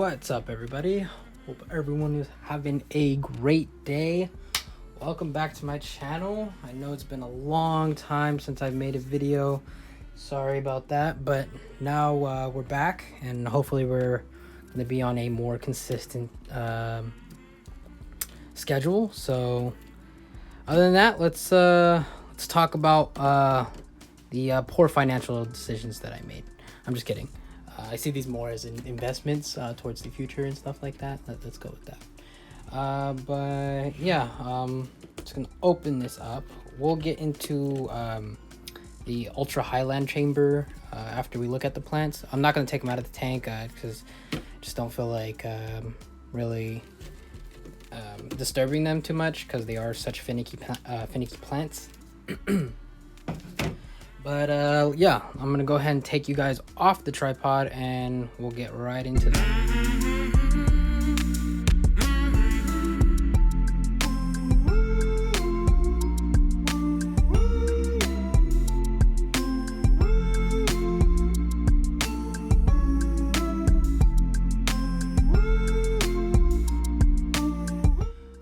What's up, everybody? Hope everyone is having a great day. Welcome back to my channel. I know it's been a long time since I've made a video. Sorry about that, but now we're back, and hopefully we're going to be on a more consistent schedule. So other than that, let's talk about the poor financial decisions that I made. I'm just kidding. I see these more as investments towards the future and stuff like that. Let's go with that. But yeah, just gonna open this up. We'll get into the ultra Highland chamber after we look at the plants. I'm not gonna take them out of the tank because I just don't feel like really disturbing them too much because they are such finicky plants. But yeah, I'm gonna go ahead and take you guys off the tripod and we'll get right into that.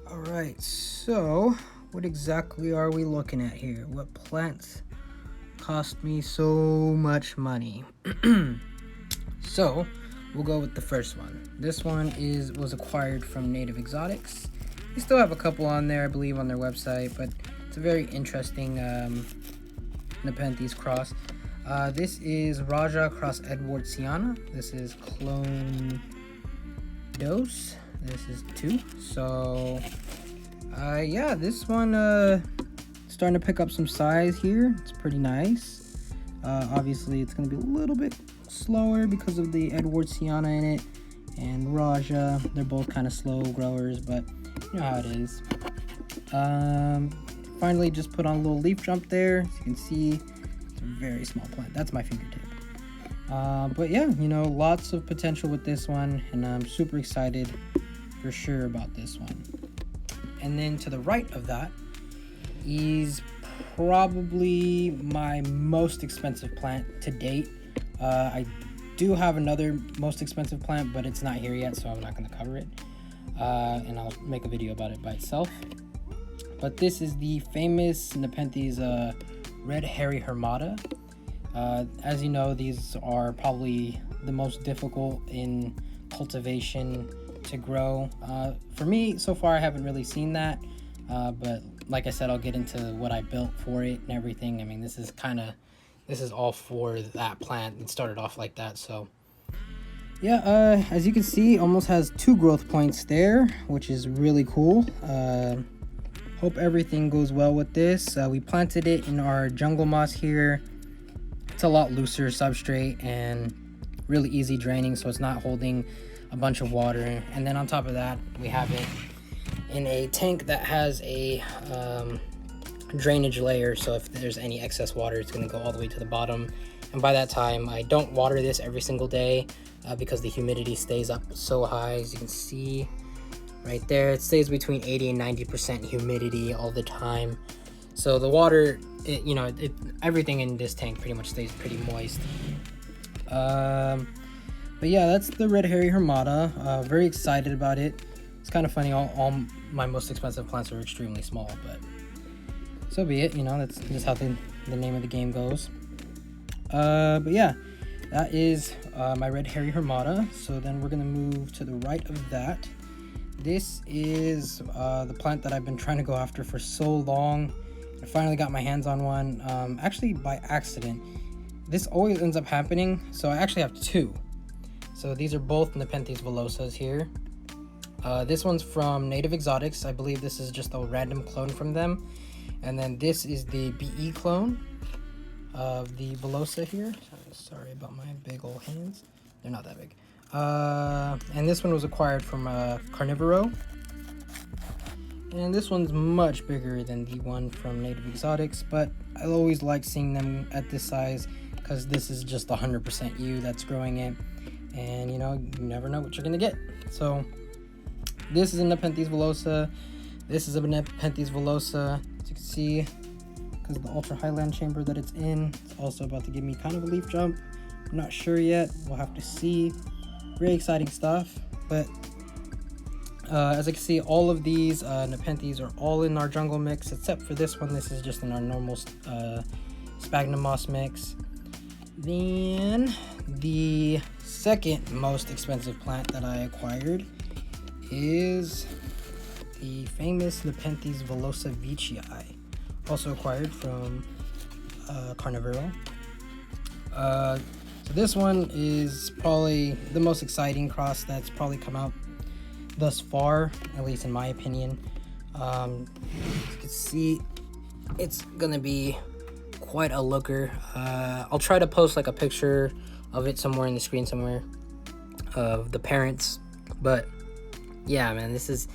All right, so what exactly are we looking at here? What plants cost me so much money? So we'll go with the first one. This one was acquired from Native Exotics. They still have a couple on there, I believe, on their website, but it's a very interesting Nepenthes cross. This is Raja cross Edward Siana. This is Clone Dose. This is 2. So yeah, this one starting to pick up some size here. It's pretty nice. Obviously it's going to be a little bit slower because of the Edward Siana in it and Raja. They're both kind of slow growers, but you know how it is. Finally just put on a little leaf jump there. As you can see, it's a very small plant. That's my fingertip. But yeah, you know, lots of potential with this one, and I'm super excited for sure about this one. And then to the right of that is probably my most expensive plant to date. I do have another most expensive plant, but it's not here yet, so I'm not going to cover it. And I'll make a video about it by itself. But this is the famous Nepenthes Red Hairy Hermata. As you know, these are probably the most difficult in cultivation to grow. For me, so far, I haven't really seen that. But like I said, I'll get into what I built for it and everything. I mean, this is all for that plant. It started off like that. So yeah, as you can see, almost has 2 growth points there, which is really cool. Hope everything goes well with this. We planted it in our jungle moss here. It's a lot looser substrate and really easy draining, so it's not holding a bunch of water. And then on top of that, we have it in a tank that has a drainage layer, so if there's any excess water, it's going to go all the way to the bottom. And by that time, I don't water this every single day because the humidity stays up so high. As you can see right there, it stays between 80 and 90% humidity all the time. So the water, everything in this tank pretty much stays pretty moist. But yeah, that's the Red Hairy Hermata. Very excited about it. It's kind of funny, all my most expensive plants are extremely small, but so be it, you know, that's just how the name of the game goes. But yeah, that is my Red Hairy Hermata. So then we're going to move to the right of that. This is the plant that I've been trying to go after for so long. I finally got my hands on one, actually by accident. This always ends up happening, so I actually have 2. So these are both Nepenthes villosas here. This one's from Native Exotics. I believe this is just a random clone from them. And then this is the BE clone of the villosa here. Sorry about my big old hands. They're not that big. And this one was acquired from Carnivoro. And this one's much bigger than the one from Native Exotics, but I always like seeing them at this size because this is just 100% you that's growing it. And you know, you never know what you're gonna get. So this is a Nepenthes villosa. This is a Nepenthes villosa. As you can see, because of the ultra Highland chamber that it's in, it's also about to give me kind of a leaf jump. I'm not sure yet. We'll have to see. Very exciting stuff. But as I can see, all of these Nepenthes are all in our jungle mix, except for this one. This is just in our normal sphagnum moss mix. Then the second most expensive plant that I acquired is the famous Nepenthes villosa veitchii, also acquired from Carnivoro. So this one is probably the most exciting cross that's probably come out thus far, at least in my opinion. As you can see, it's gonna be quite a looker. I'll try to post like a picture of it somewhere in the screen somewhere of the parents, but yeah, man, this is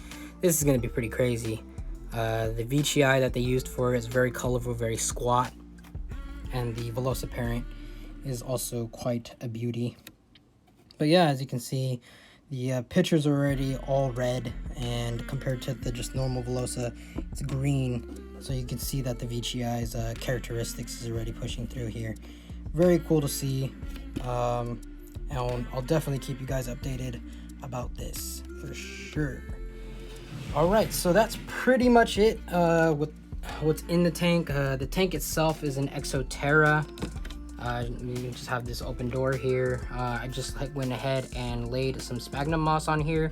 gonna be pretty crazy. The veitchii that they used for it is very colorful, very squat, and the villosa parent is also quite a beauty. But yeah, as you can see, the pictures are already all red, and compared to the just normal villosa, it's green. So you can see that the veitchii's characteristics is already pushing through here. Very cool to see. And I'll definitely keep you guys updated about this for sure. All right, so that's pretty much it with what's in the tank. The tank itself is an Exoterra. You just have this open door here. I just went ahead and laid some sphagnum moss on here.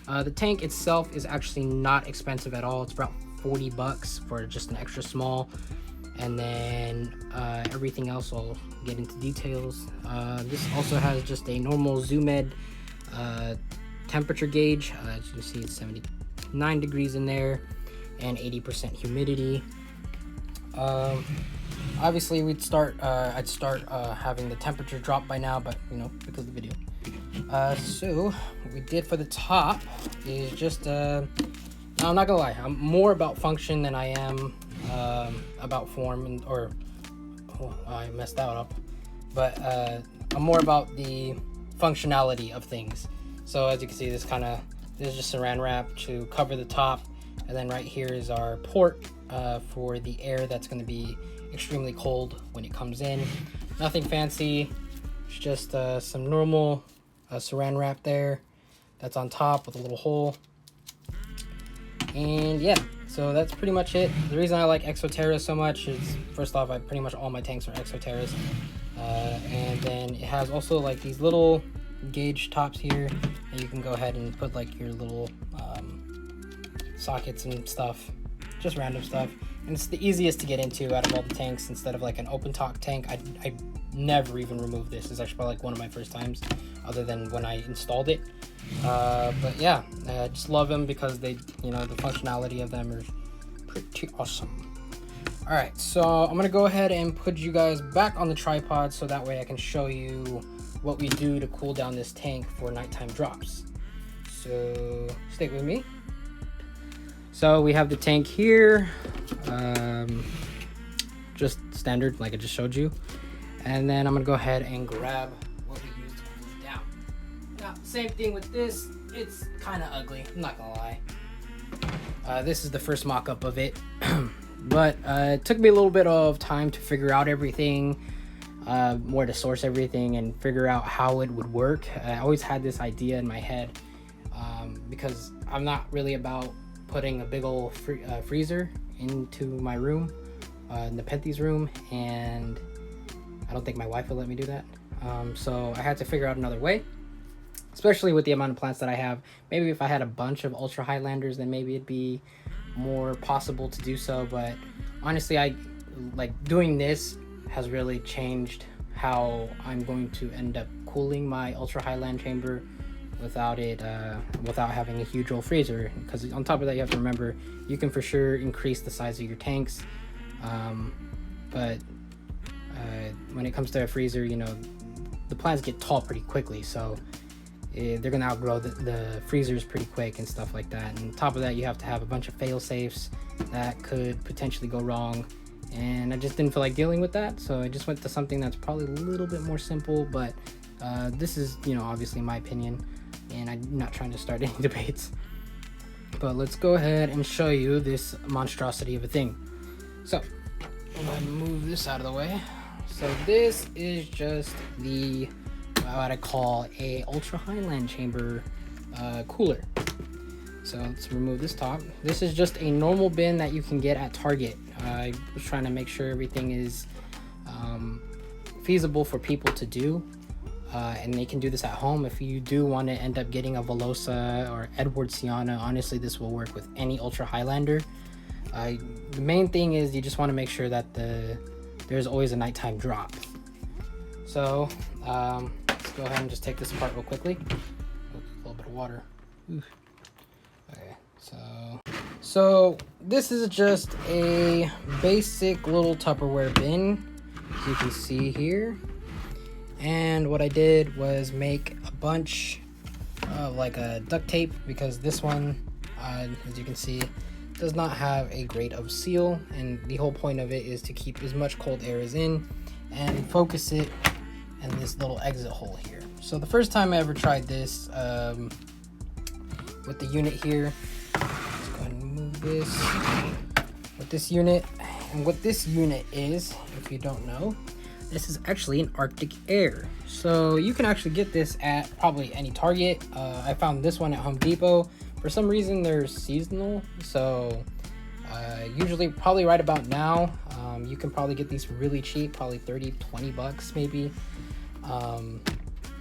The tank itself is actually not expensive at all. It's about $40 for just an extra small, and then everything else I'll get into details. This also has just a normal Zoomed temperature gauge. As you can see, it's 79 degrees in there and 80% humidity. Obviously I'd start having the temperature drop by now, but you know, because of the video. So what we did for the top is just I'm not gonna lie, I'm more about function than I am about form, I messed that up, but I'm more about the functionality of things. So as you can see, this is just saran wrap to cover the top, and then right here is our port for the air that's going to be extremely cold when it comes in. Nothing fancy, it's just some normal saran wrap there that's on top with a little hole. And yeah, so that's pretty much it. The reason I like Exoterra so much is, first off, pretty much all my tanks are Exoterras. And then it has also like these little gauge tops here, and you can go ahead and put like your little sockets and stuff, just random stuff. And it's the easiest to get into out of all the tanks. Instead of like an open top tank, I never even removed this. It's actually probably like one of my first times, other than when I installed it. But yeah, I just love them because they, you know, the functionality of them are pretty awesome. All right, so I'm gonna go ahead and put you guys back on the tripod so that way I can show you what we do to cool down this tank for nighttime drops. So stay with me. So we have the tank here, just standard like I just showed you. And then I'm gonna go ahead and grab what we use to cool it down. Now, same thing with this, it's kind of ugly, I'm not gonna lie. This is the first mock-up of it, but it took me a little bit of time to figure out everything, where to source everything and figure out how it would work. I always had this idea in my head, because I'm not really about putting a big old freezer into my room, Nepenthes room, and I don't think my wife would let me do that. So I had to figure out another way, especially with the amount of plants that I have. Maybe if I had a bunch of Ultra Highlanders, then maybe it'd be more possible to do so. But honestly, I like doing this has really changed how I'm going to end up cooling my Ultra Highland chamber without having a huge old freezer. Because on top of that, you have to remember, you can for sure increase the size of your tanks, but when it comes to a freezer, you know, the plants get tall pretty quickly, so they're gonna outgrow the freezers pretty quick and stuff like that. And on top of that, you have to have a bunch of fail safes that could potentially go wrong, and I just didn't feel like dealing with that, so I just went to something that's probably a little bit more simple. But this is, you know, obviously my opinion, and I'm not trying to start any debates. But let's go ahead and show you this monstrosity of a thing. So I'm gonna move this out of the way. So this is just the what I call a Ultra Highland chamber cooler. So let's remove this top. This is just a normal bin that you can get at Target. I was trying to make sure everything is feasible for people to do, and they can do this at home. If you do want to end up getting a Velosa or Edward Sienna, honestly this will work with any Ultra Highlander. The main thing is you just want to make sure that there's always a nighttime drop. So let's go ahead and just take this apart real quickly. Oops, a little bit of water. Oof. Okay, so this is just a basic little Tupperware bin, as you can see here. And what I did was make a bunch of like a duct tape, because this one, as you can see, does not have a grate of seal, and the whole point of it is to keep as much cold air as in and focus it in this little exit hole here. So the first time I ever tried this with the unit here, let's go ahead and move this with this unit. And what this unit is, if you don't know, this is actually an Arctic Air. So you can actually get this at probably any Target. I found this one at Home Depot. For some reason they're seasonal, so usually probably right about now you can probably get these really cheap, probably 30-20 bucks maybe.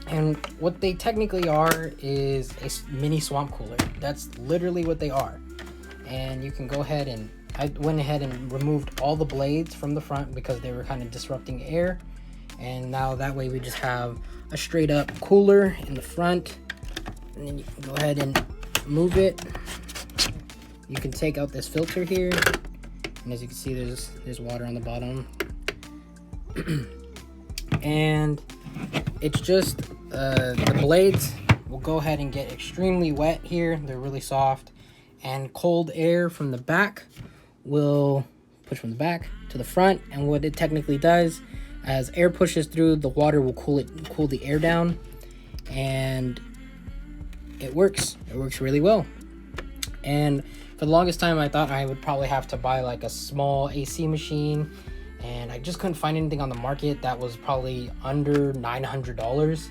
And what they technically are is a mini swamp cooler. That's literally what they are. And you can go ahead and, I went ahead and removed all the blades from the front because they were kind of disrupting air, and now that way we just have a straight up cooler in the front. And then you can go ahead and move it. You can take out this filter here, and as you can see there's water on the bottom. And it's just the blades will go ahead and get extremely wet here. They're really soft, and cold air from the back will push from the back to the front. And what it technically does, as air pushes through, the water will cool the air down, and it works really well. And for the longest time I thought I would probably have to buy like a small AC machine, and I just couldn't find anything on the market that was probably under $900.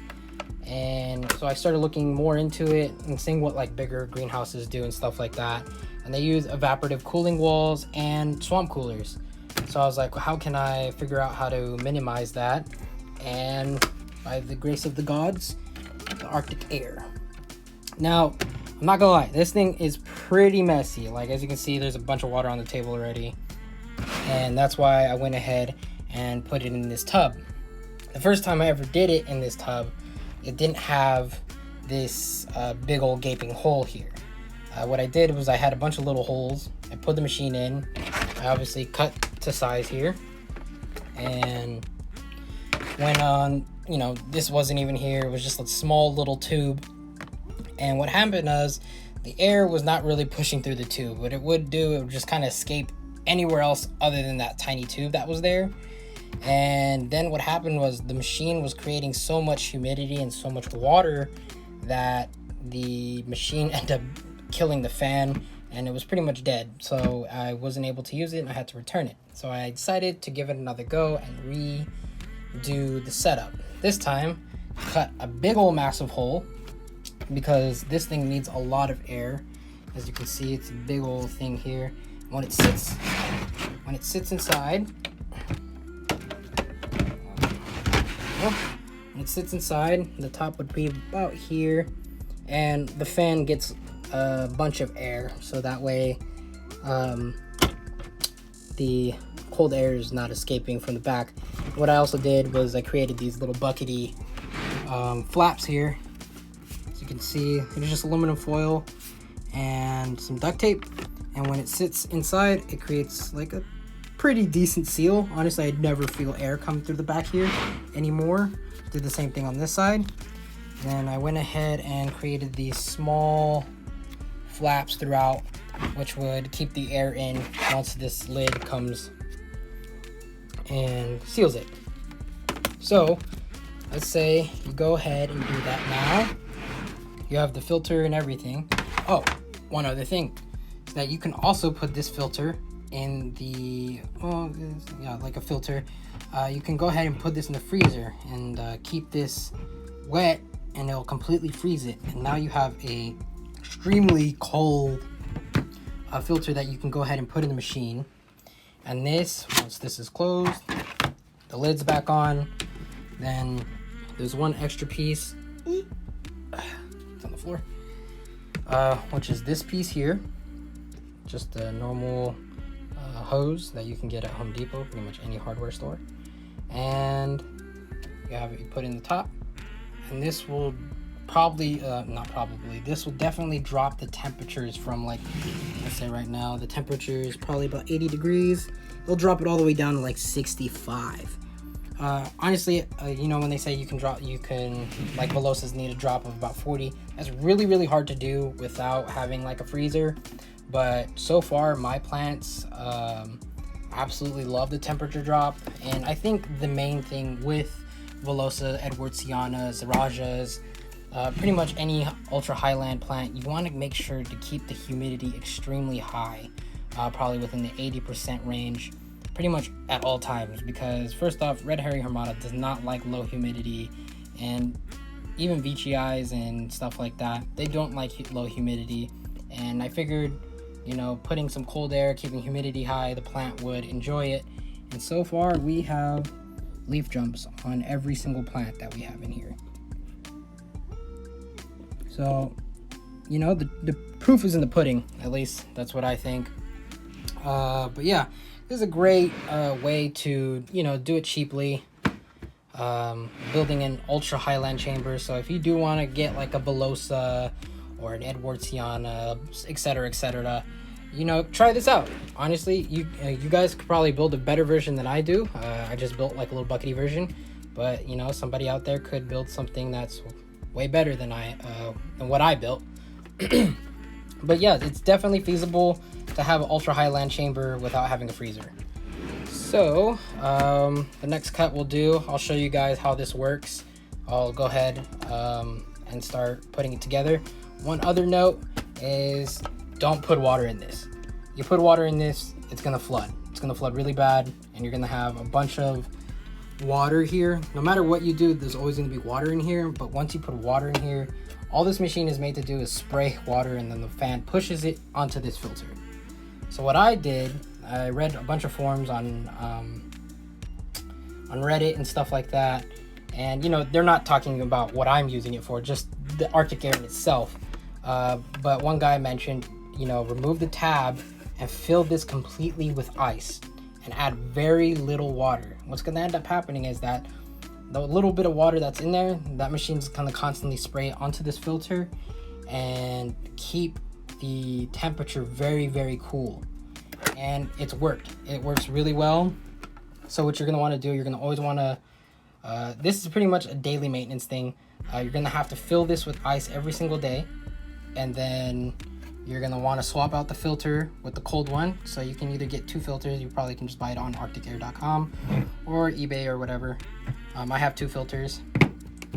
And so I started looking more into it and seeing what like bigger greenhouses do and stuff like that, and they use evaporative cooling walls and swamp coolers. So I was like, well, how can I figure out how to minimize that? And by the grace of the gods, the Arctic Air. Now, I'm not gonna lie, this thing is pretty messy. Like, as you can see, there's a bunch of water on the table already, and that's why I went ahead and put it in this tub. The first time I ever did it in this tub, it didn't have this big old gaping hole here. What I did was I had a bunch of little holes. I put the machine in. I obviously cut to size here, and went on, you know, this wasn't even here. It was just a small little tube. And what happened was the air was not really pushing through the tube. What it would do, it would just kind of escape anywhere else other than that tiny tube that was there. And then what happened was the machine was creating so much humidity and so much water that the machine ended up killing the fan, and it was pretty much dead. So I wasn't able to use it, and I had to return it. So I decided to give it another go and redo the setup. This time, cut a big old massive hole, because this thing needs a lot of air. As you can see, it's a big old thing here. When it sits inside, the top would be about here, and the fan gets a bunch of air, so that way the cold air is not escaping from the back. What I also did was I created these little buckety flaps here. As you can see, it's just aluminum foil and some duct tape, and when it sits inside, it creates like a pretty decent seal. Honestly, I'd never feel air come through the back here anymore. Did the same thing on this side. Then I went ahead and created these small flaps throughout, which would keep the air in once this lid comes and seals it. So let's say you go ahead and do that now. You have the filter and everything. Oh, one other thing is that you can also put this filter in the, like a filter. You can go ahead and put this in the freezer and keep this wet and it'll completely freeze it. And now you have a extremely cold filter that you can go ahead and put in the machine. And this, once this is closed, the lid's back on, then there's one extra piece, it's on the floor, which is this piece here, just a normal hose that you can get at Home Depot, pretty much any hardware store. And you have it, you put in the top, and this will this will definitely drop the temperatures from, like, let's say right now the temperature is probably about 80 degrees. It'll drop it all the way down to like 65. Honestly, you know, when they say you can like Velosas need a drop of about 40, that's really hard to do without having like a freezer. But so far my plants absolutely love the temperature drop. And I think the main thing with Velosa, Edwardsianas, Rajas, pretty much any ultra highland plant, you want to make sure to keep the humidity extremely high, probably within the 80% range, pretty much at all times. Because first off, red hairy Hermata does not like low humidity, and even Veitchii and stuff like that, they don't like low humidity. And I figured, you know, putting some cold air, keeping humidity high, the plant would enjoy it. And so far we have leaf jumps on every single plant that we have in here. So, you know, the proof is in the pudding, at least that's what I think. But yeah, this is a great way to, you know, do it cheaply. Building an ultra highland chamber. So if you do want to get like a Velosa or an Edwardsiana, etc., you know, try this out. Honestly, you guys could probably build a better version than I do. I just built like a little buckety version, but you know, somebody out there could build something that's way better than what I built. But yeah, it's definitely feasible to have an ultra highland chamber without having a freezer. So the next cut we'll do, I'll show you guys how this works. I'll go ahead and start putting it together. One other note is, don't put water in this. You put water in this, it's gonna flood. It's gonna flood really bad, and you're gonna have a bunch of water here. No matter what you do, there's always going to be water in here. But once you put water in here, all this machine is made to do is spray water, and then the fan pushes it onto this filter. So what I did, I read a bunch of forums on Reddit and stuff like that, and you know, they're not talking about what I'm using it for, just the Arctic air in itself. But one guy mentioned, you know, remove the tab and fill this completely with ice and add very little water. What's going to end up happening is that the little bit of water that's in there, that machine's going to constantly spray onto this filter and keep the temperature very cool. And it's worked. It works really well. So what you're going to want to do, you're going to always want to, this is pretty much a daily maintenance thing. You're going to have to fill this with ice every single day, and then you're going to want to swap out the filter with the cold one. So you can either get 2 filters. You probably can just buy it on arcticair.com or eBay or whatever. I have 2 filters,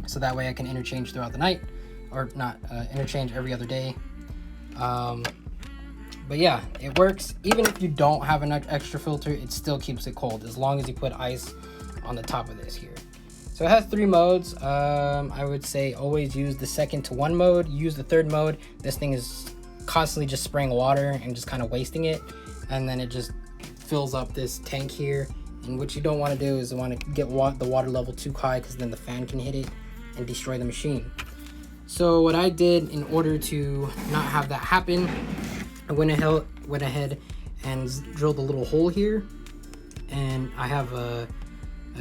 so that way I can interchange throughout the night, or not interchange every other day. But yeah, it works. Even if you don't have an extra filter, it still keeps it cold as long as you put ice on the top of this here. So it has 3 modes. I would say always use the 2nd to 1 mode. Use the 3rd mode. This thing is constantly just spraying water and just kind of wasting it, and then it just fills up this tank here. And what you don't want to do is you want to get the water level too high, because then the fan can hit it and destroy the machine. So what I did in order to not have that happen, I went ahead and drilled a little hole here, and I have a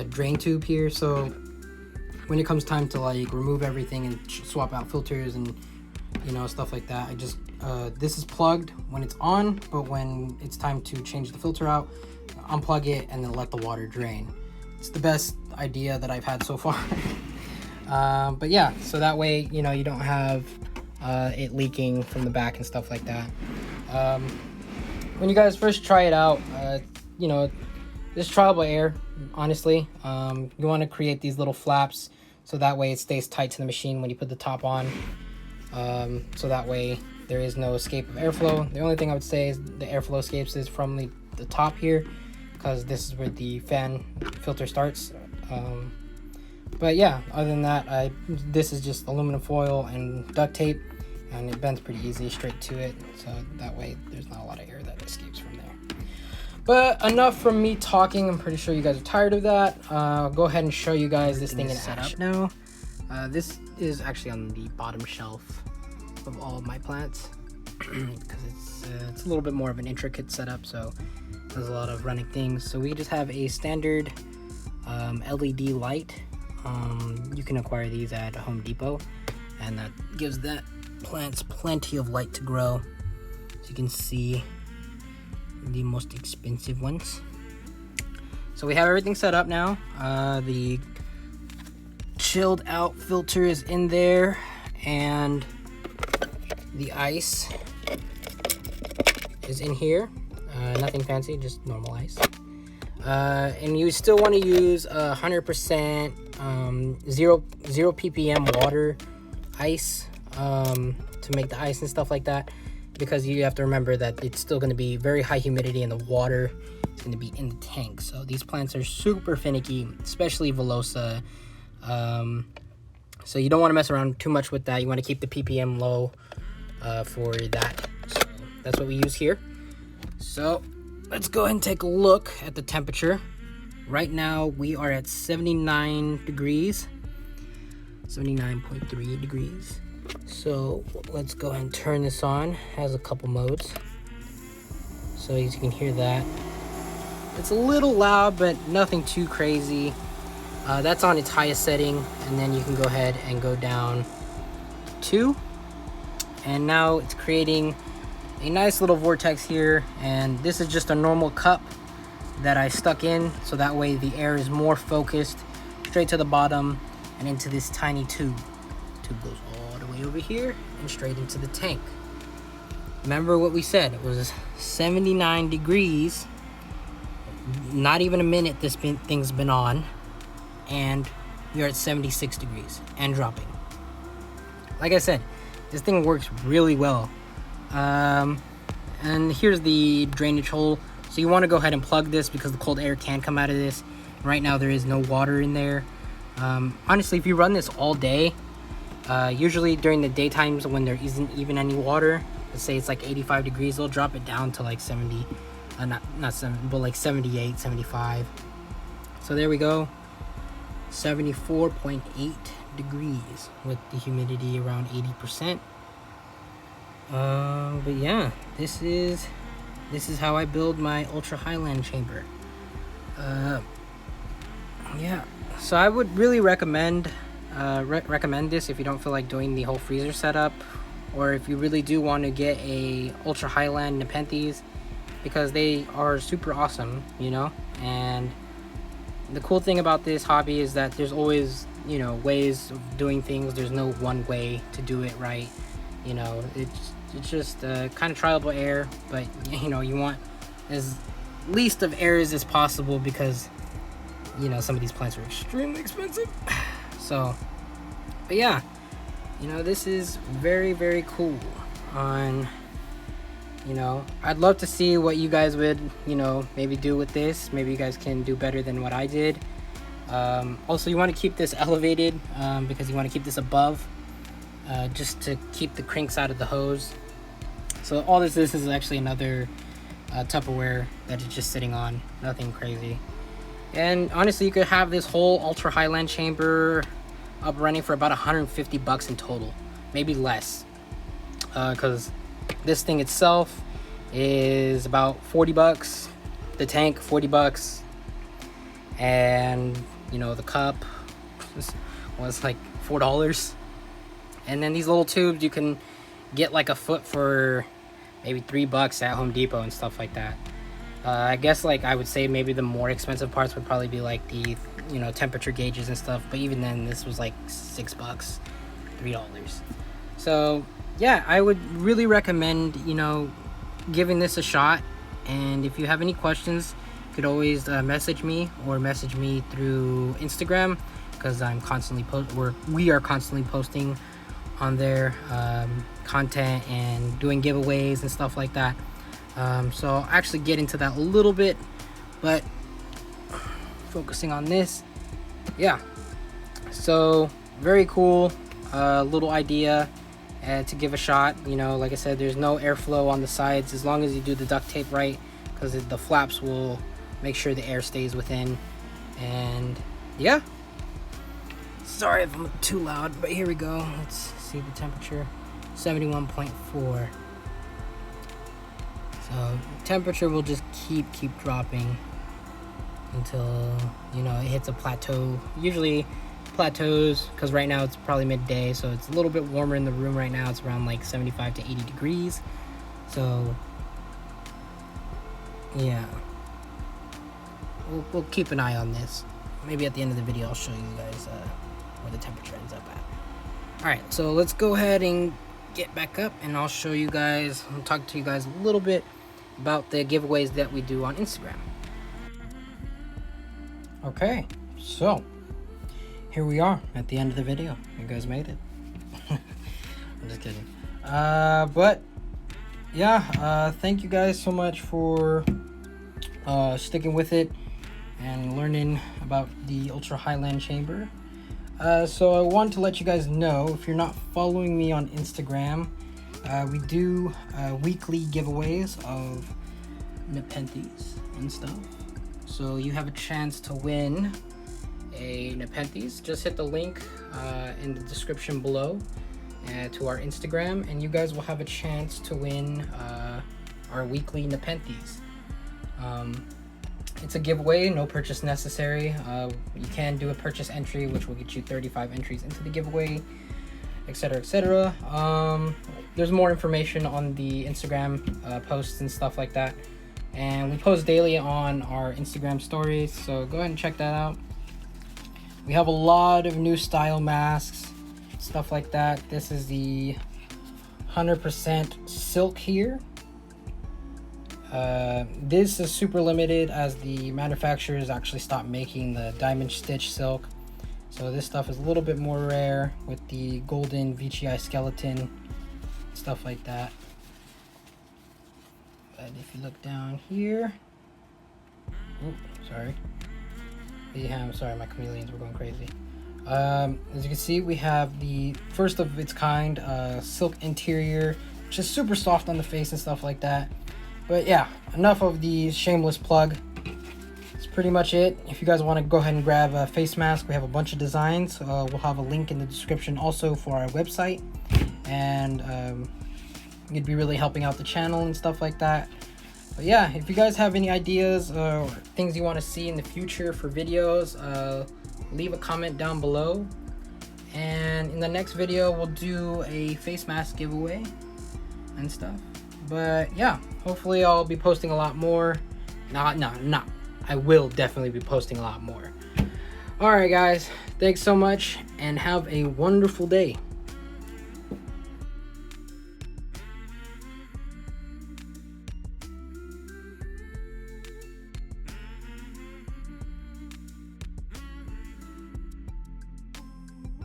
drain tube here. So when it comes time to like remove everything and swap out filters and, you know, stuff like that, I just this is plugged when it's on, but when it's time to change the filter out, unplug it and then let the water drain. It's the best idea that I've had so far. But yeah, so that way, you know, you don't have it leaking from the back and stuff like that. When you guys first try it out, you know, this trial by air, honestly, you want to create these little flaps so that way it stays tight to the machine when you put the top on. So that way there is no escape of airflow. The only thing I would say is the airflow escapes is from the top here, because this is where the fan filter starts. But yeah, other than that, this is just aluminum foil and duct tape, and it bends pretty easy straight to it, so that way there's not a lot of air that escapes from there. But enough from me talking. I'm pretty sure you guys are tired of that. I'll go ahead and show you guys this thing in action now. This is actually on the bottom shelf of all of my plants because it's a little bit more of an intricate setup, so there's a lot of running things. So we just have a standard LED light. You can acquire these at Home Depot, and that gives that plants plenty of light to grow. So you can see the most expensive ones. So we have everything set up now. The chilled out filter is in there, and the ice is in here. Nothing fancy, just normal ice. And you still want to use 100% zero ppm water ice to make the ice and stuff like that, because you have to remember that it's still going to be very high humidity and the water is going to be in the tank. So these plants are super finicky, especially Velosa. So you don't want to mess around too much with that. You want to keep the ppm low for that. So that's what we use here. So let's go ahead and take a look at the temperature. Right now we are at 79 degrees, 79.3 degrees. So let's go ahead and turn this on. It has a couple modes. So as you can hear that, it's a little loud, but nothing too crazy. That's on its highest setting, and then you can go ahead and go down to 2. And now it's creating a nice little vortex here, and this is just a normal cup that I stuck in, so that way the air is more focused straight to the bottom and into this tiny tube. Tube goes all the way over here and straight into the tank. Remember what we said, it was 79 degrees, not even a minute this thing's been on, and you're at 76 degrees and dropping. Like I said, this thing works really well. And here's the drainage hole. So you want to go ahead and plug this because the cold air can come out of this. Right now there is no water in there. Honestly, if you run this all day, usually during the daytimes when there isn't even any water, let's say it's like 85 degrees, they'll drop it down to like 70, not 70, but like 78, 75. So there we go, 74.8 degrees with the humidity around 80%. But yeah, this is how I build my Ultra Highland chamber. Yeah, so I would really recommend this if you don't feel like doing the whole freezer setup, or if you really do want to get a Ultra Highland Nepenthes, because they are super awesome, you know. And the cool thing about this hobby is that there's always, you know, ways of doing things. There's no one way to do it right, you know. It's just kind of trial by error, but you know, you want as least of errors as possible, because you know some of these plants are extremely expensive. So, but yeah, you know, this is very, very cool. You know, I'd love to see what you guys would, you know, maybe do with this. Maybe you guys can do better than what I did. Also, you want to keep this elevated because you want to keep this above, just to keep the crinks out of the hose. So all this is actually another Tupperware that is just sitting on, nothing crazy. And honestly, you could have this whole Ultra Highland chamber up running for about $150 in total, maybe less, because this thing itself is about $40, the tank $40, and you know, the cup was like $4. And then these little tubes, you can get like a foot for maybe $3 at Home Depot and stuff like that. I guess, like, I would say maybe the more expensive parts would probably be like the, you know, temperature gauges and stuff, but even then this was like $6, $3. So yeah, I would really recommend, you know, giving this a shot. And if you have any questions, you could always message me through Instagram, because I'm constantly we are constantly posting on there content and doing giveaways and stuff like that. So I'll actually get into that a little bit, but focusing on this, yeah. So very cool little idea to give a shot. You know, like I said, there's no airflow on the sides as long as you do the duct tape right, because the flaps will make sure the air stays within. And yeah, sorry if I'm too loud, but here we go. Let's see the temperature. 71.4. So temperature will just keep dropping until, you know, it hits a plateau. Usually plateaus, because right now it's probably midday, so it's a little bit warmer in the room right now. It's around like 75 to 80 degrees. So yeah, we'll keep an eye on this. Maybe at the end of the video I'll show you guys where the temperature ends up at. Alright, so let's go ahead and get back up, and I'll show you guys, I'll talk to you guys a little bit about the giveaways that we do on Instagram. Okay, so here we are at the end of the video. You guys made it. I'm just kidding. But yeah, thank you guys so much for sticking with it and learning about the Ultra Highland chamber. So I want to let you guys know, if you're not following me on Instagram, we do weekly giveaways of Nepenthes and stuff. So you have a chance to win a Nepenthes. Just hit the link in the description below to our Instagram, and you guys will have a chance to win our weekly Nepenthes. It's a giveaway, no purchase necessary. You can do a purchase entry, which will get you 35 entries into the giveaway, etc., etc. There's more information on the Instagram posts and stuff like that, and we post daily on our Instagram stories, so go ahead and check that out. We have a lot of new style masks, stuff like that. This is the 100% silk here. This is super limited as the manufacturers actually stopped making the diamond stitch silk, so this stuff is a little bit more rare with the golden VGI skeleton, stuff like that. But if you look down here, sorry, I'm sorry, my chameleons were going crazy. As you can see, we have the first of its kind silk interior, which is super soft on the face and stuff like that. But yeah, enough of the shameless plug. That's pretty much it. If you guys want to go ahead and grab a face mask, we have a bunch of designs. We'll have a link in the description also for our website, and you'd be really helping out the channel and stuff like that. But yeah, if you guys have any ideas or things you want to see in the future for videos, leave a comment down below, and in the next video we'll do a face mask giveaway and stuff. But yeah, hopefully I'll be posting a lot more. I will definitely be posting a lot more. Alright guys, thanks so much and have a wonderful day.